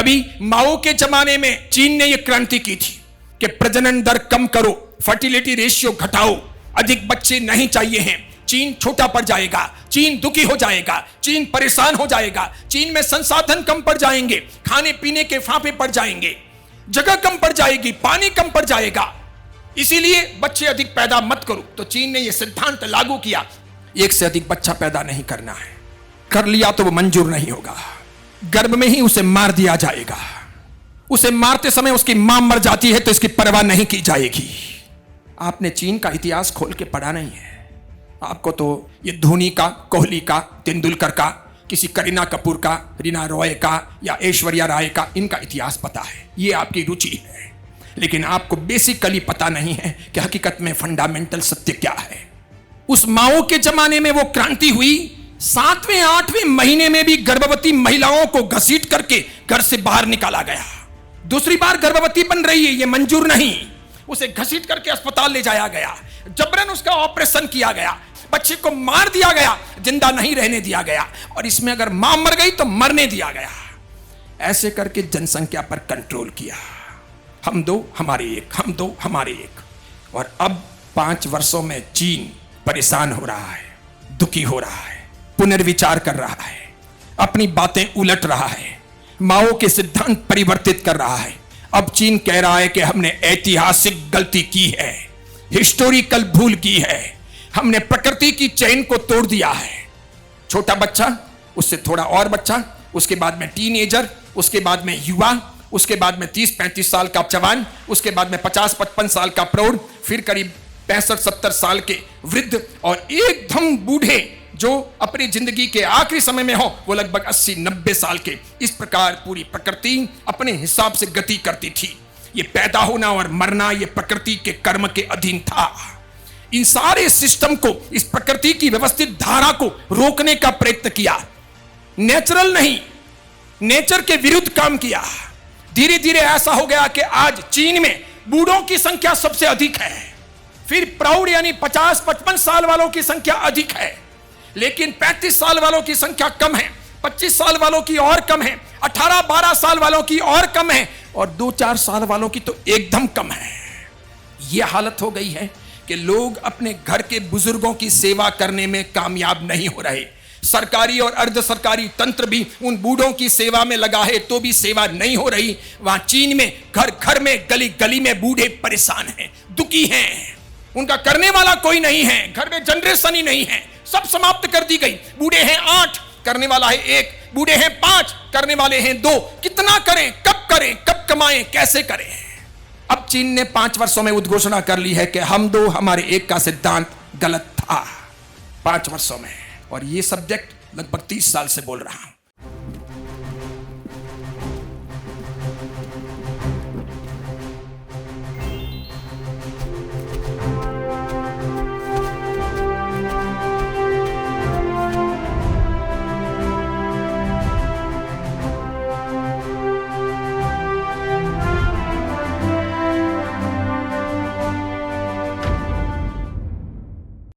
कभी माओ के जमाने में चीन ने यह क्रांति की थी कि प्रजनन दर कम करो, फर्टिलिटी रेशियो घटाओ, अधिक बच्चे नहीं चाहिए हैं, चीन छोटा पड़ जाएगा, चीन दुखी हो जाएगा, चीन परेशान हो जाएगा, चीन में संसाधन कम पड़ जाएंगे, खाने पीने के फाफे पड़ जाएंगे, जगह कम पड़ जाएगी, पानी कम पड़ जाएगा, इसीलिए बच्चे अधिक पैदा मत करो। तो चीन ने यह सिद्धांत लागू किया, एक से अधिक बच्चा पैदा नहीं करना है, कर लिया तो वो मंजूर नहीं होगा, गर्भ में ही उसे मार दिया जाएगा, उसे मारते समय उसकी मां मर जाती है तो इसकी परवाह नहीं की जाएगी। आपने चीन का इतिहास खोल के पढ़ा नहीं है, आपको तो ये धोनी का, कोहली का, तेंदुलकर का, किसी करीना कपूर का, रीना रॉय का या ऐश्वर्या राय का, इनका इतिहास पता है, ये आपकी रुचि है, लेकिन आपको बेसिकली पता नहीं है कि हकीकत में फंडामेंटल सत्य क्या है। उस माओ के जमाने में वो क्रांति हुई, 7वें 8वें महीने में भी गर्भवती महिलाओं को घसीट करके घर से बाहर निकाला गया। दूसरी बार गर्भवती बन रही है, ये मंजूर नहीं, उसे घसीट करके अस्पताल ले जाया गया, जबरन उसका ऑपरेशन किया गया, बच्चे को मार दिया गया, जिंदा नहीं रहने दिया गया, और इसमें अगर मां मर गई तो मरने दिया गया। ऐसे करके जनसंख्या पर कंट्रोल किया, हम दो हमारे एक, हम दो हमारे एक। और अब 5 वर्षों में चीन परेशान हो रहा है, दुखी हो रहा है, पुनर्विचार कर रहा है, अपनी बातें उलट रहा है, माओ के सिद्धांत परिवर्तित कर रहा है। अब चीन कह रहा है कि हमने ऐतिहासिक गलती की है, हिस्टोरिकल भूल की है, हमने प्रकृति की चेन को तोड़ दिया है। छोटा बच्चा, उससे थोड़ा और बच्चा, उसके बाद में टीनेजर, उसके बाद में युवा, उसके बाद में 30-35 साल का जवान, उसके बाद में 50-55 साल का प्रौढ़, फिर करीब 65-70 साल के वृद्ध, और एकदम बूढ़े जो अपनी जिंदगी के आखिरी समय में हो वो लगभग 80-90 साल के। इस प्रकार पूरी प्रकृति अपने हिसाब से गति करती थी। ये पैदा होना और मरना ये प्रकृति के कर्म के अधीन था। इन सारे सिस्टम को, इस प्रकृति की व्यवस्थित धारा को रोकने का प्रयत्न किया, नेचुरल नहीं, नेचर के विरुद्ध काम किया। धीरे धीरे ऐसा हो गया कि आज चीन में बूढ़ों की संख्या सबसे अधिक है, फिर प्रौढ़ यानी 50-55 साल वालों की संख्या अधिक है, लेकिन 35 साल वालों की संख्या कम है, 25 साल वालों की और कम है, 18-12 साल वालों की और कम है, और 2-4 साल वालों की तो एकदम कम है। यह हालत हो गई है कि लोग अपने घर के बुजुर्गों की सेवा करने में कामयाब नहीं हो रहे। सरकारी और अर्ध सरकारी तंत्र भी उन बूढ़ों की सेवा में लगा है तो भी सेवा नहीं हो रही। वहां चीन में घर घर में, गली गली में बूढ़े परेशान हैं, दुखी हैं, उनका करने वाला कोई नहीं है, घर में जनरेशन ही नहीं है, सब समाप्त कर दी गई। बूढ़े हैं 8, करने वाला है 1, बूढ़े हैं 5, करने वाले हैं 2। कितना करें, कब कमाएं, कैसे करें? अब चीन ने 5 वर्षों में उद्घोषणा कर ली है कि हम दो हमारे एक का सिद्धांत गलत था, 5 वर्षों में। और ये सब्जेक्ट लगभग 30 साल से बोल रहा हूं।